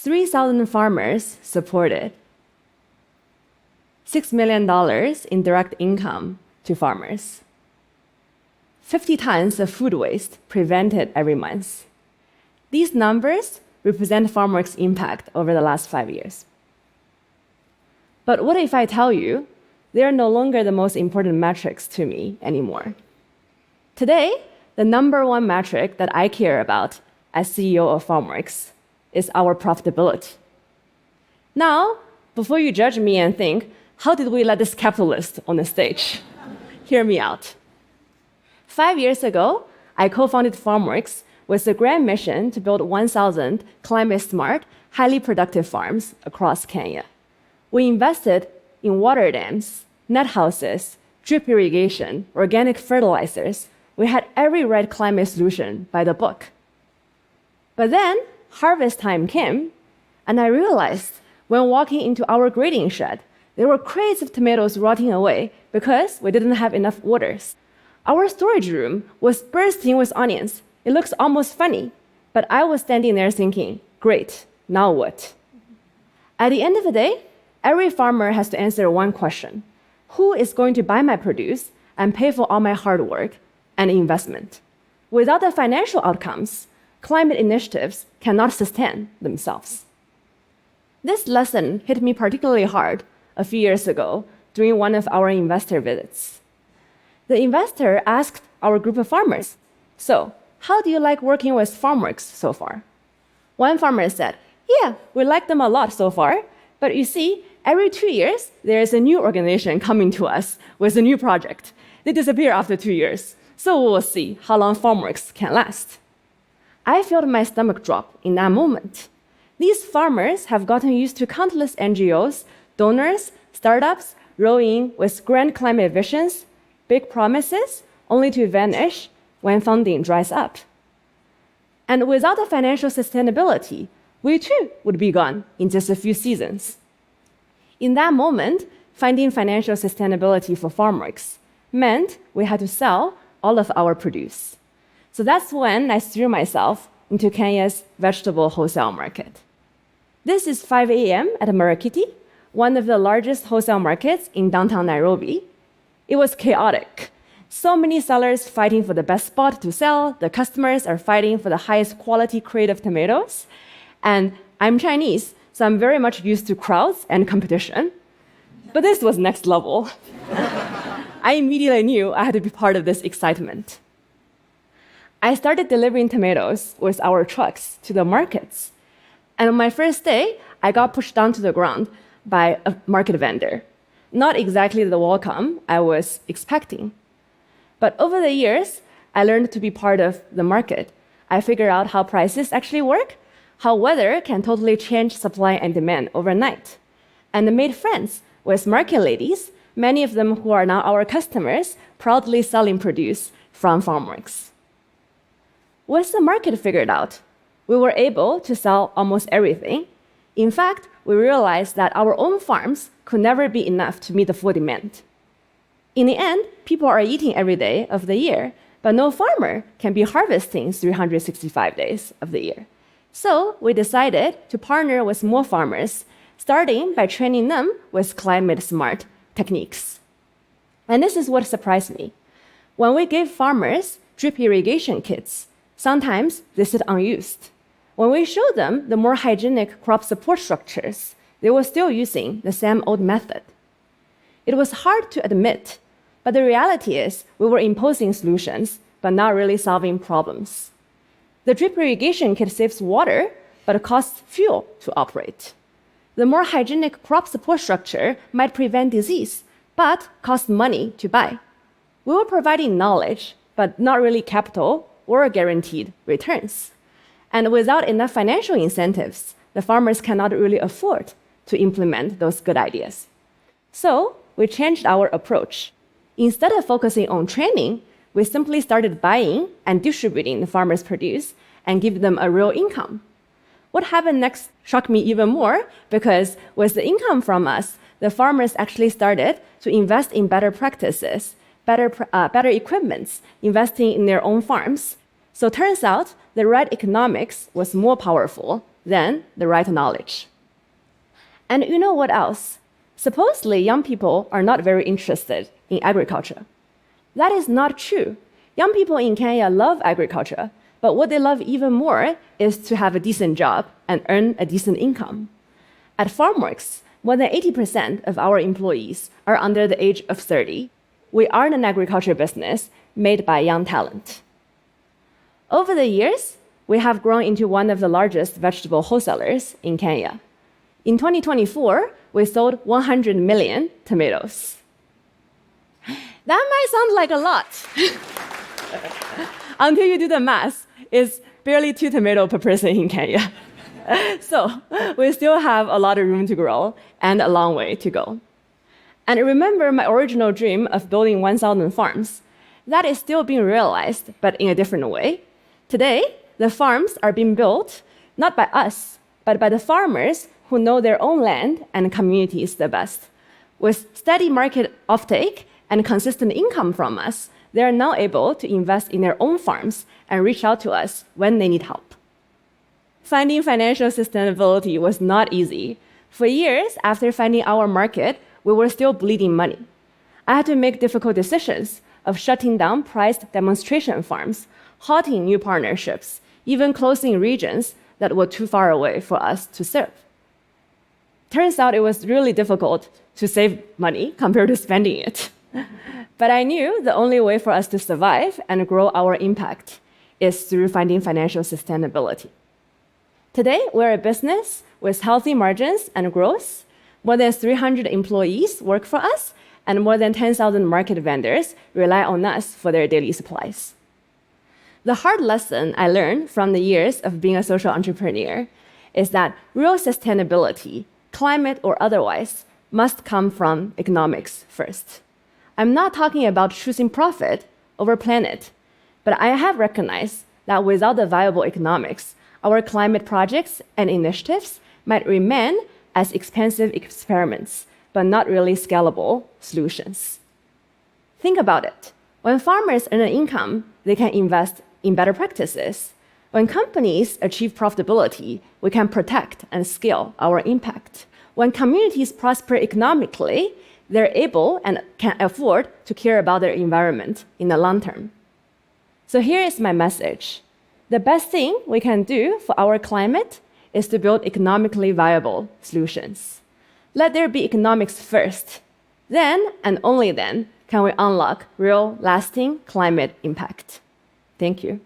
3,000 farmers supported. $6 million in direct income to farmers. 50 tons of food waste prevented every month. These numbers represent Farmworks' impact over the last 5 years. But what if I tell you they are no longer the most important metrics to me anymore? Today, the number one metric that I care about as CEO of Farmworks is our profitability. Now, before you judge me and think, how did we let this capitalist on the stage? Hear me out. 5 years ago, I co-founded Farmworks with the grand mission to build 1,000 climate-smart, highly productive farms across Kenya. We invested in water dams, net houses, drip irrigation, organic fertilizers. We had every right climate solution by the book. But then harvest time came, and I realized when walking into our grading shed, there were crates of tomatoes rotting away because we didn't have enough orders. Our storage room was bursting with onions. It looks almost funny, but I was standing there thinking, great, now what? At the end of the day, every farmer has to answer one question. Who is going to buy my produce and pay for all my hard work and investment? Without the financial outcomes, climate initiatives cannot sustain themselves. This lesson hit me particularly hard a few years ago during one of our investor visits. The investor asked our group of farmers, "So, how do you like working with Farmworks so far?" One farmer said, "Yeah, we like them a lot so far, but you see, every 2 years, there is a new organization coming to us with a new project. They disappear after 2 years, so we will see how long Farmworks can last." I felt my stomach drop in that moment. These farmers have gotten used to countless NGOs, donors, startups rowing with grand climate visions, big promises, only to vanish when funding dries up. And without the financial sustainability, we too would be gone in just a few seasons. In that moment, finding financial sustainability for Farmworks meant we had to sell all of our produce. So that's when I threw myself into Kenya's vegetable wholesale market. This is 5 a.m. at Marikiti, one of the largest wholesale markets in downtown Nairobi. It was chaotic. So many sellers fighting for the best spot to sell. The customers are fighting for the highest quality crate of tomatoes. And I'm Chinese, so I'm very much used to crowds and competition. But this was next level. I immediately knew I had to be part of this excitement. I started delivering tomatoes with our trucks to the markets. And on my first day, I got pushed down to the ground by a market vendor. Not exactly the welcome I was expecting. But over the years, I learned to be part of the market. I figured out how prices actually work, how weather can totally change supply and demand overnight. And I made friends with market ladies, many of them who are now our customers, proudly selling produce from Farmworks. Once the market figured out, we were able to sell almost everything. In fact, we realized that our own farms could never be enough to meet the full demand. In the end, people are eating every day of the year, but no farmer can be harvesting 365 days of the year. So we decided to partner with more farmers, starting by training them with climate-smart techniques. And this is what surprised me. When we gave farmers drip irrigation kits, sometimes they sit unused. When we showed them the more hygienic crop support structures, they were still using the same old method. It was hard to admit, but the reality is we were imposing solutions, but not really solving problems. The drip irrigation kit saves water, but costs fuel to operate. The more hygienic crop support structure might prevent disease, but costs money to buy. We were providing knowledge, but not really capital or guaranteed returns. And without enough financial incentives, the farmers cannot really afford to implement those good ideas. So we changed our approach. Instead of focusing on training, we simply started buying and distributing the farmers' produce and give them a real income. What happened next shocked me even more because with the income from us, the farmers actually started to invest in better practices, better equipments, investing in their own farms. So turns out the right economics was more powerful then the right knowledge. And you know what else? Supposedly, young people are not very interested in agriculture. That is not true. Young people in Kenya love agriculture, but what they love even more is to have a decent job and earn a decent income. At Farmworks, more than 80% of our employees are under the age of 30. We are an agriculture business made by young talent. Over the years, we have grown into one of the largest vegetable wholesalers in Kenya. In 2024, we sold 100 million tomatoes. That might sound like a lot. Until you do the math, it's barely 2 tomatoes per person in Kenya. So we still have a lot of room to grow and a long way to go. And remember my original dream of building 1,000 farms. That is still being realized, but in a different way. Today, the farms are being built not by us, but by the farmers who know their own land and communities the best. With steady market offtake and consistent income from us, they are now able to invest in their own farms and reach out to us when they need help. Finding financial sustainability was not easy. For years after finding our market, we were still bleeding money. I had to make difficult decisions of shutting down priced demonstration farms, halting new partnerships, even closing regions that were too far away for us to serve. Turns out it was really difficult to save money compared to spending it. But I knew the only way for us to survive and grow our impact is through finding financial sustainability. Today, we're a business with healthy margins and growth. More than 300 employees work for us, and more than 10,000 market vendors rely on us for their daily supplies. The hard lesson I learned from the years of being a social entrepreneur is that real sustainability, climate or otherwise, must come from economics first. I'm not talking about choosing profit over planet, but I have recognized that without the viable economics, our climate projects and initiatives might remain as expensive experiments, but not really scalable solutions. Think about it. When farmers earn an income, they can invest in better practices. When companies achieve profitability, we can protect and scale our impact. When communities prosper economically, they're able and can afford to care about their environment in the long term. So here is my message. The best thing we can do for our climate is to build economically viable solutions. Let there be economics first. Then, and only then, can we unlock real, lasting climate impact. Thank you.